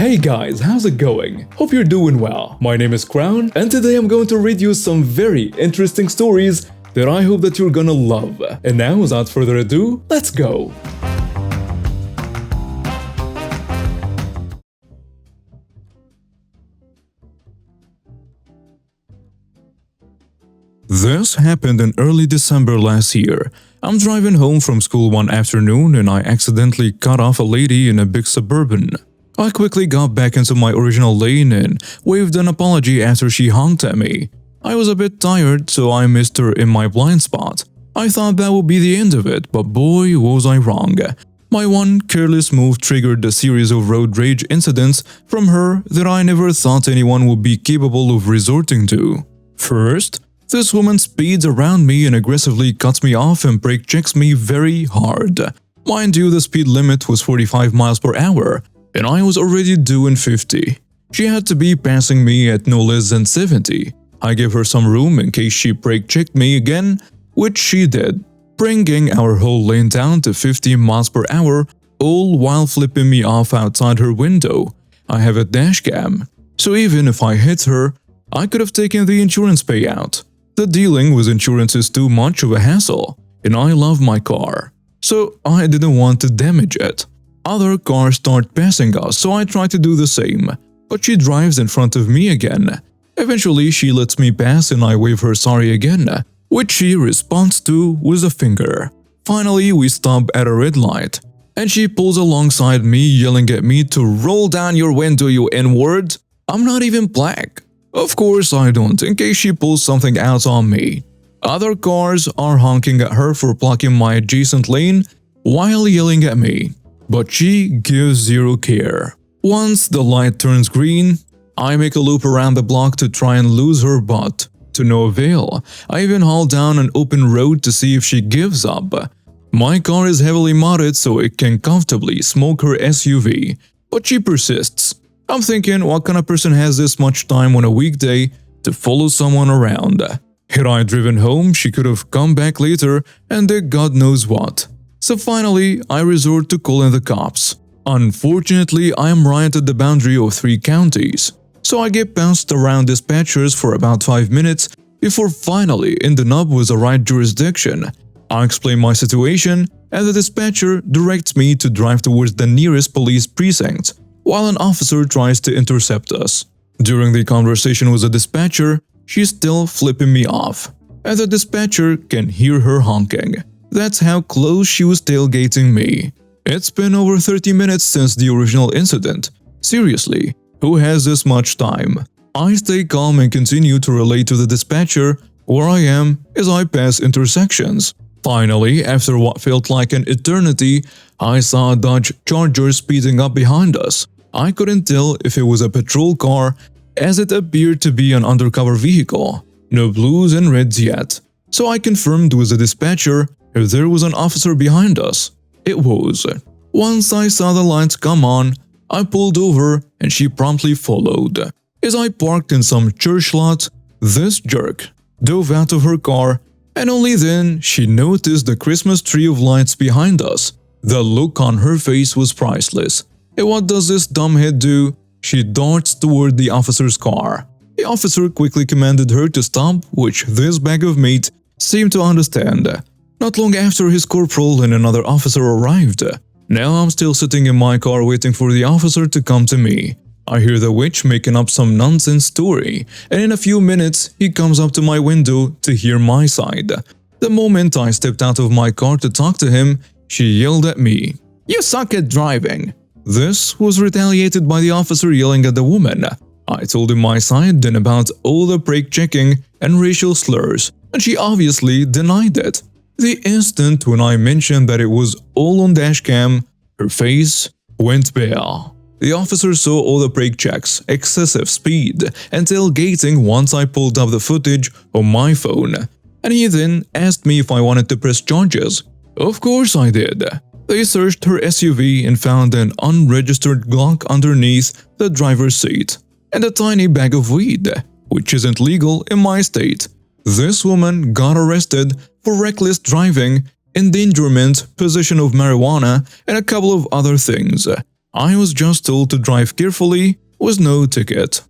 Hey guys, how's it going? Hope you're doing well. My name is Crown, and today I'm going to read you some very interesting stories that I hope that you're gonna love. And now, without further ado, let's go! This happened in early December last year. I'm driving home from school one afternoon and I accidentally cut off a lady in a big Suburban. I quickly got back into my original lane and waved an apology after she honked at me. I was a bit tired, so I missed her in my blind spot. I thought that would be the end of it, but boy was I wrong. My one careless move triggered a series of road rage incidents from her that I never thought anyone would be capable of resorting to. First, this woman speeds around me and aggressively cuts me off and brake checks me very hard. Mind you, the speed limit was 45 miles per hour, and I was already doing 50. She had to be passing me at no less than 70. I gave her some room in case she brake checked me again, which she did, bringing our whole lane down to 50 miles per hour, all while flipping me off outside her window. I have a dash cam, so even if I hit her, I could have taken the insurance payout. The dealing with insurance is too much of a hassle, and I love my car, so I didn't want to damage it. Other cars start passing us, so I try to do the same, but she drives in front of me again. Eventually, she lets me pass and I wave her sorry again, which she responds to with a finger. Finally, we stop at a red light, and she pulls alongside me, yelling at me to roll down your window, you N-word. I'm not even black. Of course I don't, in case she pulls something out on me. Other cars are honking at her for blocking my adjacent lane while yelling at me, but she gives zero care. Once the light turns green, I make a loop around the block to try and lose her, but to no avail. I even haul down an open road to see if she gives up. My car is heavily modded so it can comfortably smoke her SUV, but she persists. I'm thinking, what kind of person has this much time on a weekday to follow someone around? Had I driven home, she could have come back later and did God knows what. So finally, I resort to calling the cops. Unfortunately, I am right at the boundary of 3 counties, so I get bounced around dispatchers for about 5 minutes before finally ending up with the right jurisdiction. I explain my situation, and the dispatcher directs me to drive towards the nearest police precinct, while an officer tries to intercept us. During the conversation with the dispatcher, she's still flipping me off, and the dispatcher can hear her honking. That's how close she was tailgating me. It's been over 30 minutes since the original incident. Seriously, who has this much time? I stay calm and continue to relay to the dispatcher where I am as I pass intersections. Finally, after what felt like an eternity, I saw a Dodge Charger speeding up behind us. I couldn't tell if it was a patrol car, as it appeared to be an undercover vehicle. No blues and reds yet, so I confirmed with the dispatcher if there was an officer behind us. It was. Once I saw the lights come on, I pulled over and she promptly followed. As I parked in some church lot, this jerk dove out of her car, and only then she noticed the Christmas tree of lights behind us. The look on her face was priceless. And what does this dumbhead do? She darts toward the officer's car. The officer quickly commanded her to stop, which this bag of meat seemed to understand. Not long after, his corporal and another officer arrived. Now I'm still sitting in my car waiting for the officer to come to me. I hear the witch making up some nonsense story, and in a few minutes he comes up to my window to hear my side. The moment I stepped out of my car to talk to him, she yelled at me, "You suck at driving." This was retaliated by the officer yelling at the woman. I told him my side and about all the brake checking and racial slurs, and she obviously denied it. The instant when I mentioned that it was all on dashcam, her face went pale. The officer saw all the brake checks, excessive speed, and tailgating once I pulled up the footage on my phone, and he then asked me if I wanted to press charges. Of course I did. They searched her SUV and found an unregistered Glock underneath the driver's seat, and a tiny bag of weed, which isn't legal in my state. This woman got arrested for reckless driving, endangerment, possession of marijuana, and a couple of other things. I was just told to drive carefully with no ticket.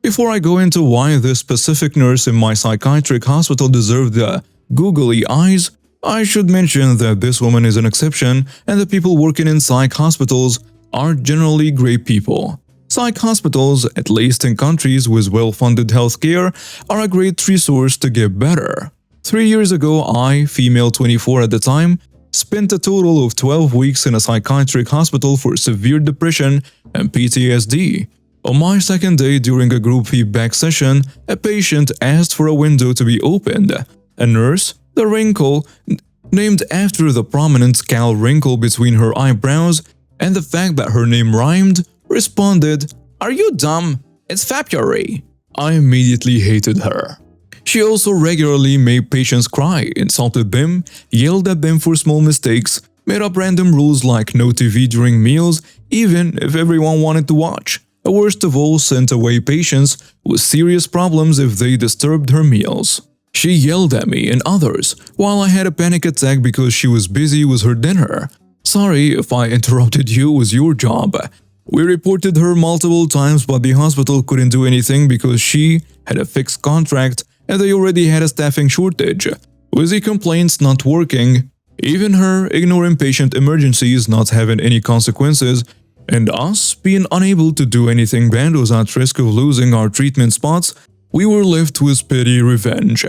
Before I go into why this specific nurse in my psychiatric hospital deserved the googly eyes, I should mention that this woman is an exception and the people working in psych hospitals are generally great people. Psych hospitals, at least in countries with well-funded healthcare, are a great resource to get better. 3 years ago, I, female 24 at the time, spent a total of 12 weeks in a psychiatric hospital for severe depression and PTSD. On my second day during a group feedback session, a patient asked for a window to be opened. A nurse, the wrinkle, named after the prominent scowl wrinkle between her eyebrows and the fact that her name rhymed, responded, "Are you dumb? It's February." I immediately hated her. She also regularly made patients cry, insulted them, yelled at them for small mistakes, made up random rules like no TV during meals, even if everyone wanted to watch. And worst of all, sent away patients with serious problems if they disturbed her meals. She yelled at me and others while I had a panic attack because she was busy with her dinner. Sorry if I interrupted you with your job. We reported her multiple times, but the hospital couldn't do anything because she had a fixed contract and they already had a staffing shortage. With the complaints not working, even her ignoring patient emergencies not having any consequences, and us being unable to do anything bad was at risk of losing our treatment spots, we were left with petty revenge.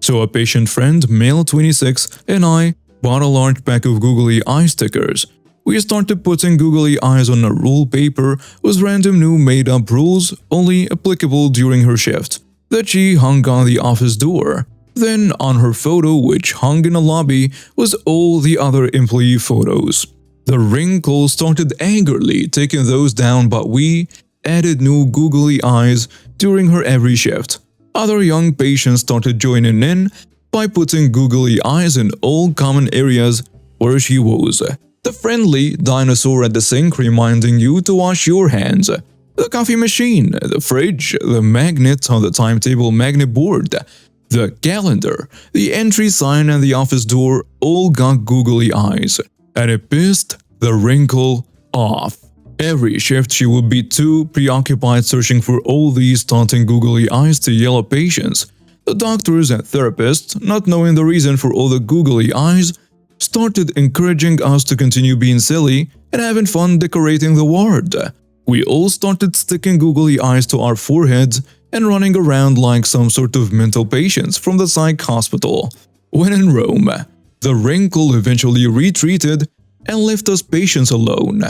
So a patient friend, male 26, and I bought a large pack of googly eye stickers. We started putting googly eyes on a rule paper with random new made-up rules only applicable during her shift that she hung on the office door. Then on her photo, which hung in a lobby, was all the other employee photos. The wrinkle started angrily taking those down, but we added new googly eyes during her every shift. Other young patients started joining in by putting googly eyes in all common areas where she was. The friendly dinosaur at the sink reminding you to wash your hands. The coffee machine, the fridge, the magnet on the timetable magnet board, the calendar, the entry sign and the office door all got googly eyes. And it pissed the wrinkle off. Every shift she would be too preoccupied searching for all these taunting googly eyes to yell at patients. The doctors and therapists, not knowing the reason for all the googly eyes, started encouraging us to continue being silly and having fun decorating the ward. We all started sticking googly eyes to our foreheads and running around like some sort of mental patients from the psych hospital. When in Rome, the wrinkle eventually retreated and left us patients alone.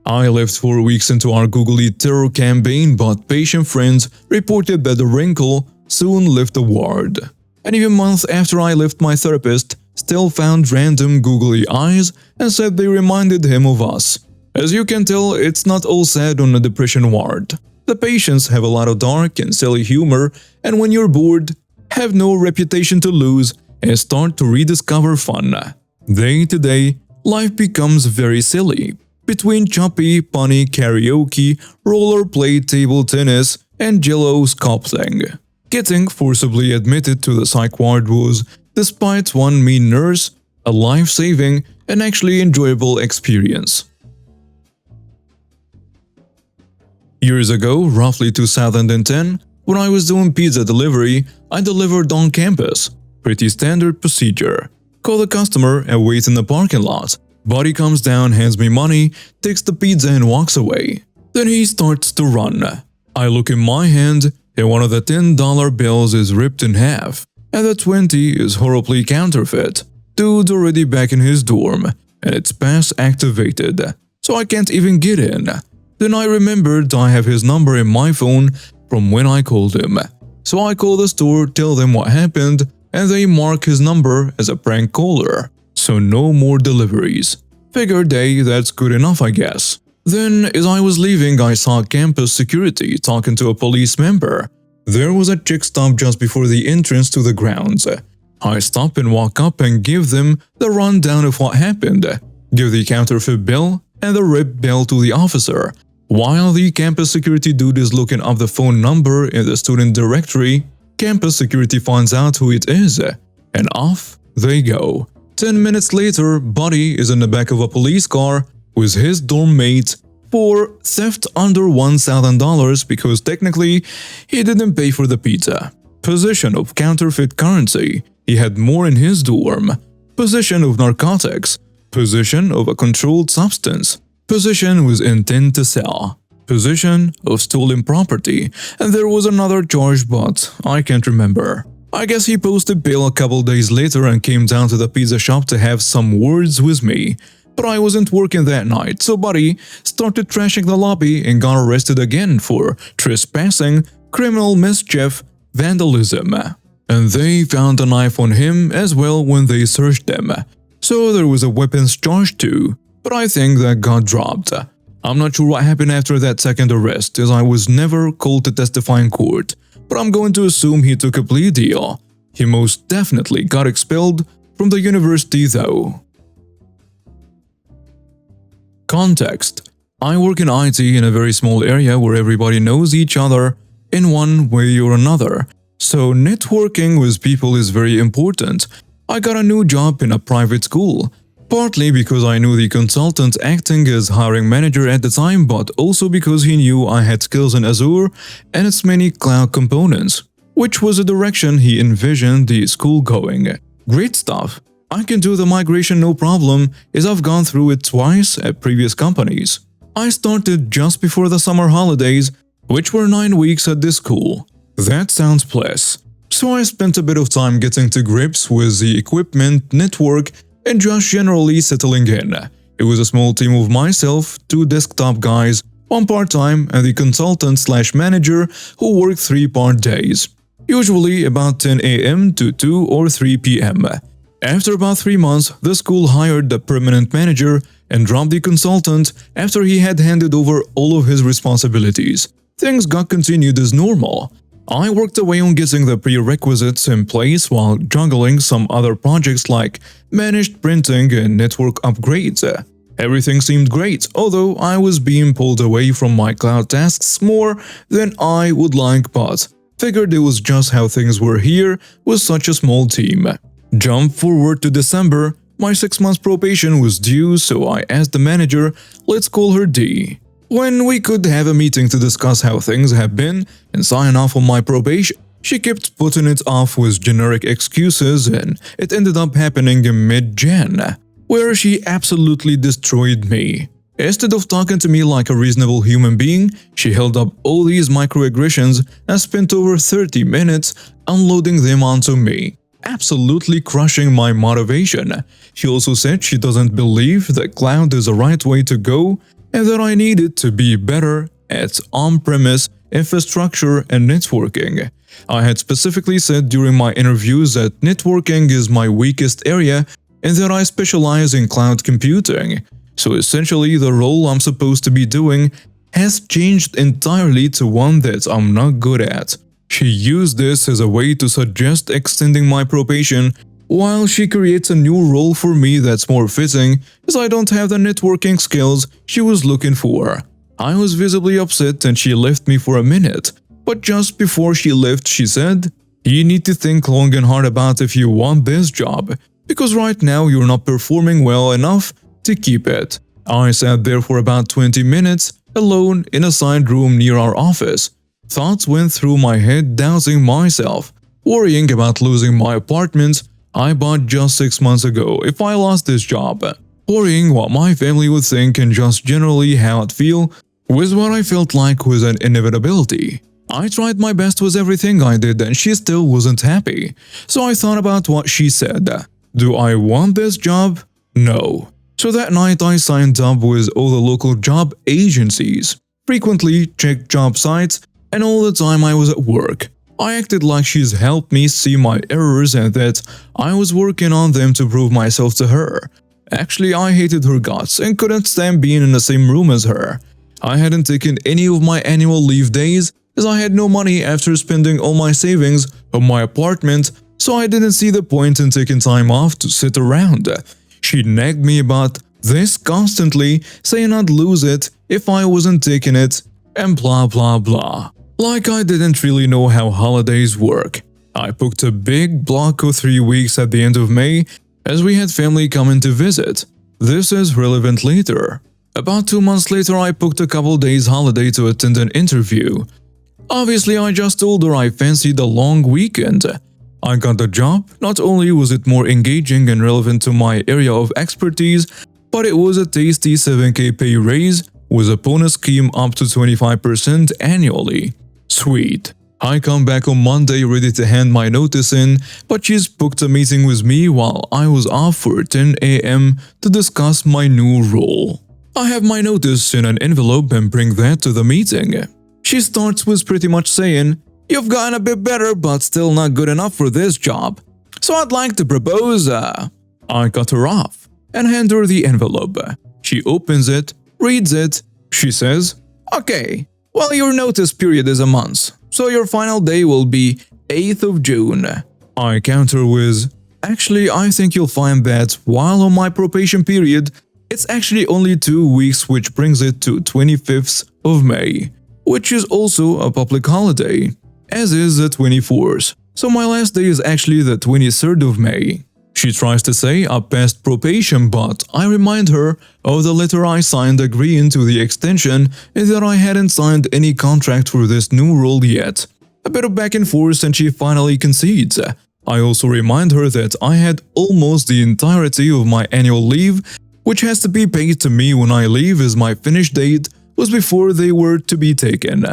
I left 4 weeks into our googly terror campaign, but patient friends reported that the wrinkle soon left the ward. And even months after I left, my therapist still found random googly eyes and said they reminded him of us. As you can tell, it's not all sad on the depression ward. The patients have a lot of dark and silly humor, and when you're bored, have no reputation to lose, and start to rediscover fun. Day to day, life becomes very silly. Between choppy, punny karaoke, rollerblade table tennis, and jello sculpting. Getting forcibly admitted to the psych ward was, despite one mean nurse, a life-saving and actually enjoyable experience. Years ago, roughly 2010, when I was doing pizza delivery, I delivered on campus. Pretty standard procedure. Call the customer and wait in the parking lot. Buddy comes down, hands me money, takes the pizza and walks away. Then he starts to run. I look in my hand and one of the $10 bills is ripped in half, and the 20 is horribly counterfeit. Dude's already back in his dorm, and it's pass activated, so I can't even get in. Then I remembered I have his number in my phone from when I called him. So I call the store, tell them what happened, and they mark his number as a prank caller. So no more deliveries. Figured, hey, that's good enough, I guess. Then, as I was leaving, I saw campus security talking to a police member. There was a chick stop just before the entrance to the grounds. I stop and walk up and give them the rundown of what happened. Give the counterfeit bill and the ripped bill to the officer. While the campus security dude is looking up the phone number in the student directory, campus security finds out who it is, and off they go. 10 minutes later, Buddy is in the back of a police car with his dorm mate for theft under $1,000 because technically he didn't pay for the pizza. Possession of counterfeit currency. He had more in his dorm. Possession of narcotics. Possession of a controlled substance. Possession with intent to sell. Possession of stolen property. And there was another charge, but I can't remember. I guess he posted bail a couple days later and came down to the pizza shop to have some words with me. But I wasn't working that night, so Buddy started trashing the lobby and got arrested again for trespassing, criminal mischief, vandalism. And they found a knife on him as well when they searched him. So there was a weapons charge too, but I think that got dropped. I'm not sure what happened after that second arrest, as I was never called to testify in court, but I'm going to assume he took a plea deal. He most definitely got expelled from the university though. Context. I work in IT in a very small area where everybody knows each other in one way or another, so networking with people is very important. I got a new job in a private school, partly because I knew the consultant acting as hiring manager at the time, but also because he knew I had skills in Azure and its many cloud components, which was the direction he envisioned the school going. Great stuff. I can do the migration no problem, as I've gone through it twice at previous companies. I started just before the summer holidays, which were 9 weeks at this school. That sounds bless. So I spent a bit of time getting to grips with the equipment, network, and just generally settling in. It was a small team of myself, 2 desktop guys, 1 part-time, and the consultant/manager who worked 3 part days, usually about 10 a.m. to 2 or 3 p.m. After about 3 months, the school hired the permanent manager and dropped the consultant after he had handed over all of his responsibilities. Things got continued as normal. I worked away on getting the prerequisites in place while juggling some other projects like managed printing and network upgrades. Everything seemed great, although I was being pulled away from my cloud tasks more than I would like, but figured it was just how things were here with such a small team. Jump forward to December, my 6-month probation was due, so I asked the manager, let's call her D, when we could have a meeting to discuss how things have been and sign off on my probation. She kept putting it off with generic excuses, and it ended up happening in mid-Jan, where she absolutely destroyed me. Instead of talking to me like a reasonable human being, she held up all these microaggressions and spent over 30 minutes unloading them onto me, absolutely crushing my motivation. She also said she doesn't believe that cloud is the right way to go and that I needed to be better at on-premise infrastructure and networking. I had specifically said during my interviews that networking is my weakest area and that I specialize in cloud computing. So essentially, the role I'm supposed to be doing has changed entirely to one that I'm not good at. She used this as a way to suggest extending my probation while she creates a new role for me that's more fitting, as I don't have the networking skills she was looking for. I was visibly upset and she left me for a minute, but just before she left she said, "You need to think long and hard about if you want this job, because right now you're not performing well enough to keep it." I sat there for about 20 minutes, alone in a side room near our office. Thoughts went through my head, doubting myself, worrying about losing my apartment I bought just 6 months ago if I lost this job, worrying what my family would think and just generally how I'd feel with what I felt like was an inevitability. I tried my best with everything I did and she still wasn't happy, so I thought about what she said. Do I want this job? No. So that night I signed up with all the local job agencies, frequently checked job sites, and all the time I was at work, I acted like she's helped me see my errors and that I was working on them to prove myself to her. Actually, I hated her guts and couldn't stand being in the same room as her. I hadn't taken any of my annual leave days as I had no money after spending all my savings on my apartment, so I didn't see the point in taking time off to sit around. She nagged me about this constantly, saying I'd lose it if I wasn't taking it, and blah blah blah. Like I didn't really know how holidays work. I booked a big block of 3 weeks at the end of May as we had family coming to visit. This is relevant later. About 2 months later, I booked a couple days holiday to attend an interview. Obviously, I just told her I fancied a long weekend. I got the job. Not only was it more engaging and relevant to my area of expertise, but it was a tasty 7K pay raise with a bonus scheme up to 25% annually. Sweet. I come back on Monday ready to hand my notice in, but she's booked a meeting with me while I was off for 10 a.m. to discuss my new role. I have my notice in an envelope and bring that to the meeting. She starts with pretty much saying, "You've gotten a bit better, but still not good enough for this job. So I'd like to propose." I cut her off and hand her the envelope. She opens it, reads it. She says, "Okay, well, your notice period is a month, so your final day will be 8th of June. I counter with, "Actually, I think you'll find that while on my probation period, it's actually only 2 weeks, which brings it to 25th of May, which is also a public holiday, as is the 24th, so my last day is actually the 23rd of May. She tries to say I passed probation, but I remind her of the letter I signed agreeing to the extension and that I hadn't signed any contract for this new role yet. A bit of back and forth and she finally concedes. I also remind her that I had almost the entirety of my annual leave, which has to be paid to me when I leave as my finish date was before they were to be taken.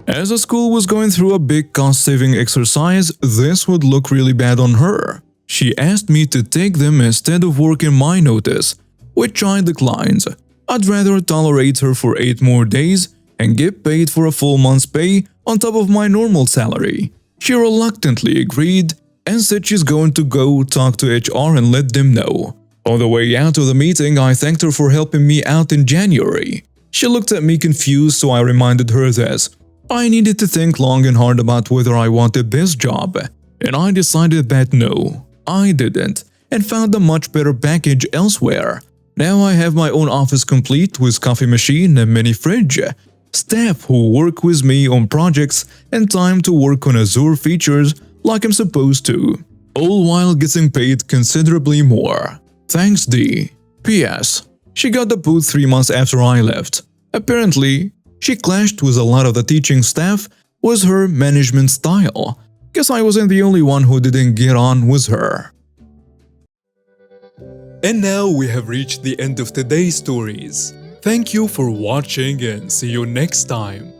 As the school was going through a big cost-saving exercise, this would look really bad on her. She asked me to take them instead of working my notice, which I declined. I'd rather tolerate her for 8 more days and get paid for a full month's pay on top of my normal salary. She reluctantly agreed and said she's going to go talk to HR and let them know. On the way out of the meeting, I thanked her for helping me out in January. She looked at me confused, so I reminded her that I needed to think long and hard about whether I wanted this job, and I decided that no, I didn't, and found a much better package elsewhere. Now I have my own office complete with coffee machine and mini fridge, staff who work with me on projects, and time to work on Azure features like I'm supposed to, all while getting paid considerably more. Thanks D. P.S. She got the boot 3 months after I left. Apparently, she clashed with a lot of the teaching staff with her management style. Guess I wasn't the only one who didn't get on with her. And now we have reached the end of today's stories. Thank you for watching and see you next time.